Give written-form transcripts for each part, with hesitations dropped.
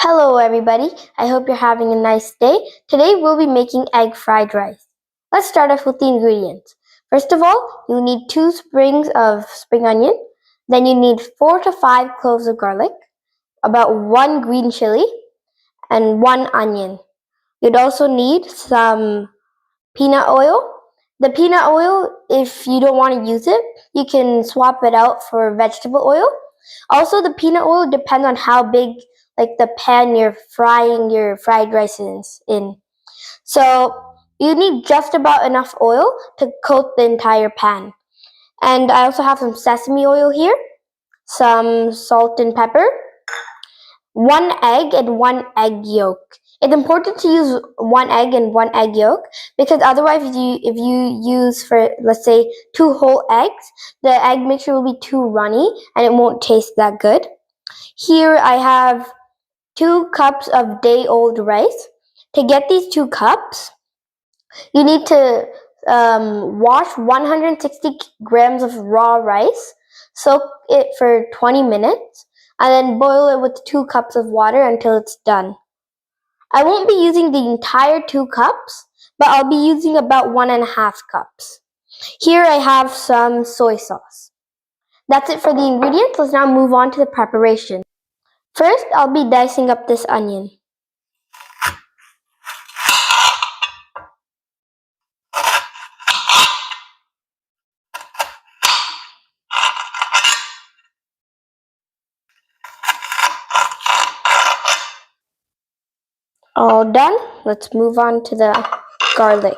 Hello everybody, I hope you're having a nice day. Today we'll be making egg fried rice. Let's start off with the ingredients. First of all, you need 2 sprigs of spring onion. Then you need 4 to 5 cloves of garlic, about 1 green chili, and 1 onion. You'd also need some peanut oil. The peanut oil, if you don't want to use it, you can swap it out for vegetable oil. Also, the peanut oil depends on how big the pan you're frying your fried rice in. So you need just about enough oil to coat the entire pan. And I also have some sesame oil here, some salt and pepper, 1 egg and 1 egg yolk. It's important to use 1 egg and 1 egg yolk because otherwise if you use, for let's say, 2 whole eggs, the egg mixture will be too runny and it won't taste that good. Here I have 2 cups of day-old rice. To get these 2 cups, you need to wash 160 grams of raw rice, soak it for 20 minutes, and then boil it with 2 cups of water until it's done. I won't be using the entire 2 cups, but I'll be using about 1.5 cups. Here I have some soy sauce. That's it for the ingredients. Let's now move on to the preparation. First, I'll be dicing up this onion. All done. Let's move on to the garlic.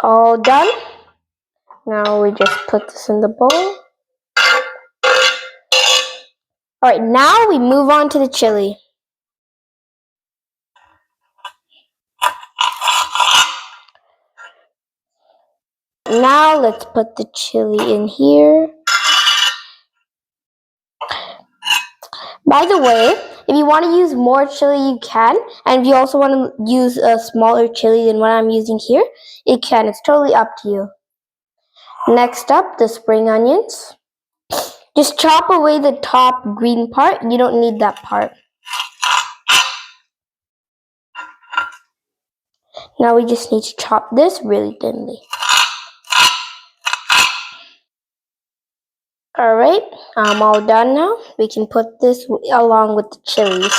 All done. Now we just put this in the bowl. Alright, now we move on to the chili. Now let's put the chili in here. By the way, if you want to use more chili, you can. And if you also want to use a smaller chili than what I'm using here, you can. It's totally up to you. Next up, the spring onions. Just chop away the top green part. You don't need that part. Now we just need to chop this really thinly. Alright, I'm all done now. We can put this along with the chilies.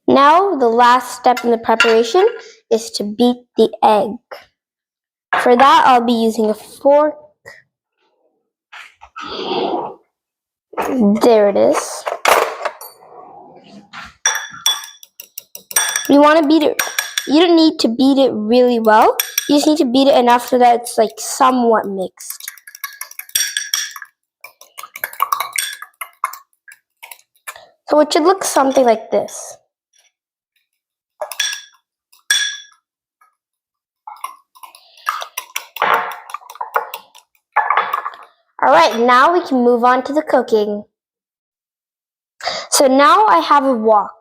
Now the last step in the preparation is to beat the egg. For that, I'll be using a fork. There it is. You want to beat it. You don't need to beat it really well. You just need to beat it enough so that it's somewhat mixed. So it should look something like this. Alright, now we can move on to the cooking. So now I have a wok.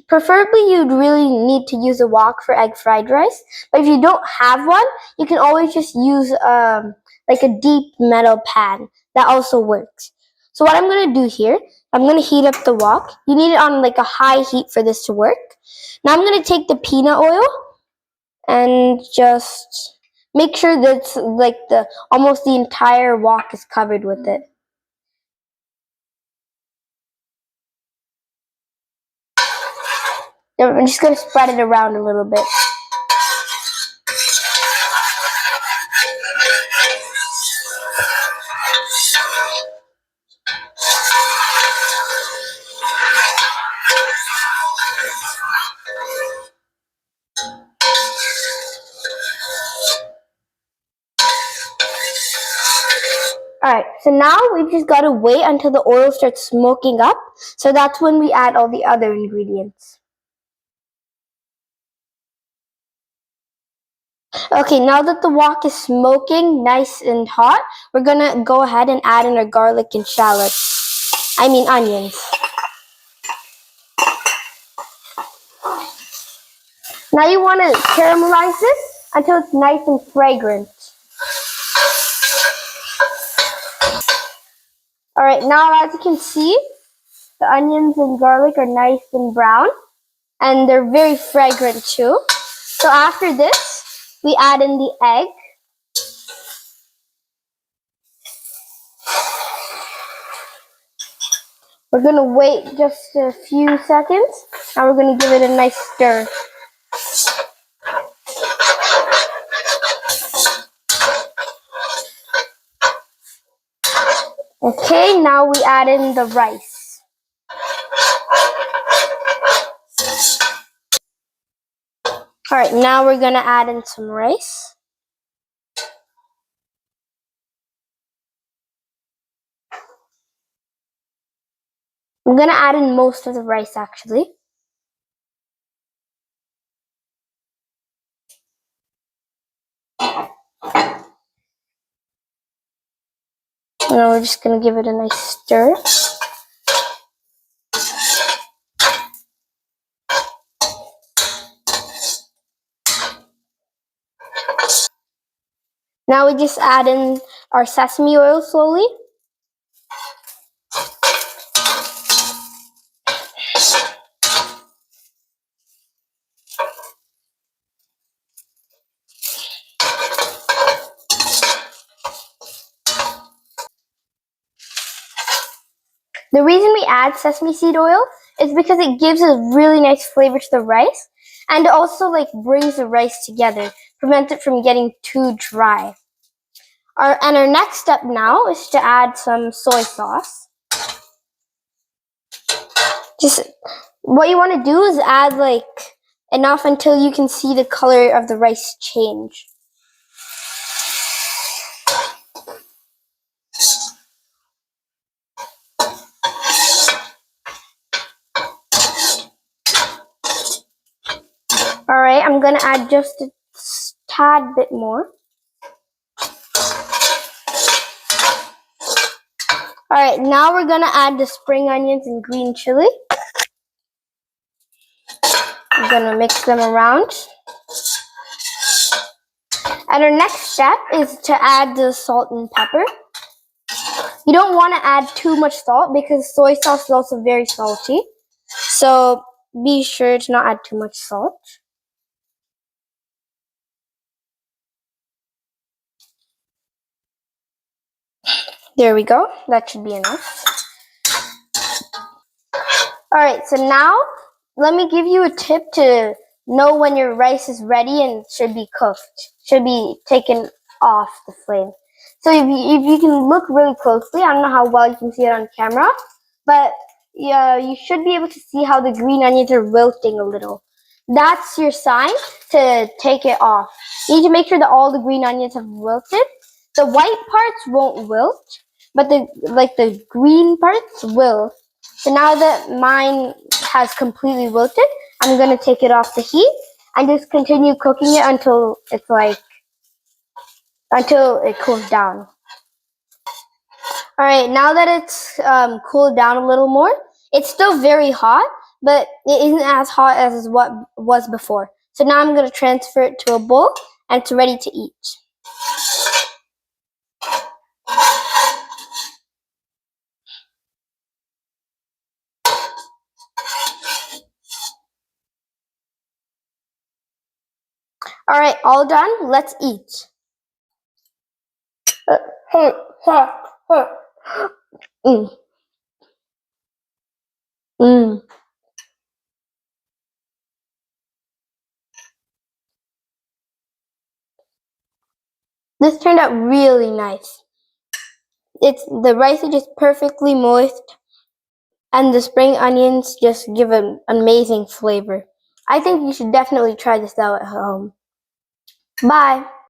Preferably, you'd really need to use a wok for egg fried rice. But if you don't have one, you can always just use a deep metal pan. That also works. So what I'm going to do here, I'm going to heat up the wok. You need it on a high heat for this to work. Now I'm going to take the peanut oil and just make sure that almost the entire wok is covered with it. I'm just going to spread it around a little bit. Alright, so now we've just got to wait until the oil starts smoking up. So that's when we add all the other ingredients. Okay, now that the wok is smoking nice and hot, we're gonna go ahead and add in our garlic and onions. Now you want to caramelize this until it's nice and fragrant. Alright, now as you can see, the onions and garlic are nice and brown, and they're very fragrant too. So after this, we add in the egg. We're gonna wait just a few seconds, and we're gonna give it a nice stir. Okay, now we add in the rice. Alright, now we're gonna add in some rice. I'm gonna add in most of the rice actually. Now we're just gonna give it a nice stir. Now we just add in our sesame oil slowly. The reason we add sesame seed oil is because it gives a really nice flavor to the rice, and it also brings the rice together, prevent it from getting too dry. Our next step now is to add some soy sauce. Just what you want to do is add enough until you can see the color of the rice change. Alright, I'm gonna add just a tad bit more. Alright, now we're gonna add the spring onions and green chili. I'm gonna mix them around. And our next step is to add the salt and pepper. You don't want to add too much salt because soy sauce is also very salty. So be sure to not add too much salt. There we go. That should be enough. Alright, so now let me give you a tip to know when your rice is ready and should be cooked. Should be taken off the flame. So if you can look really closely, I don't know how well you can see it on camera, but you should be able to see how the green onions are wilting a little. That's your sign to take it off. You need to make sure that all the green onions have wilted. The white parts won't wilt, but the green parts will. So now that mine has completely wilted, I'm going to take it off the heat and just continue cooking it until it cools down. Alright, now that it's cooled down a little more, it's still very hot, but it isn't as hot as what was before. So now I'm going to transfer it to a bowl and it's ready to eat. Alright, all done. Let's eat. Mm. Mm. This turned out really nice. The rice is just perfectly moist, and the spring onions just give an amazing flavor. I think you should definitely try this out at home. Bye!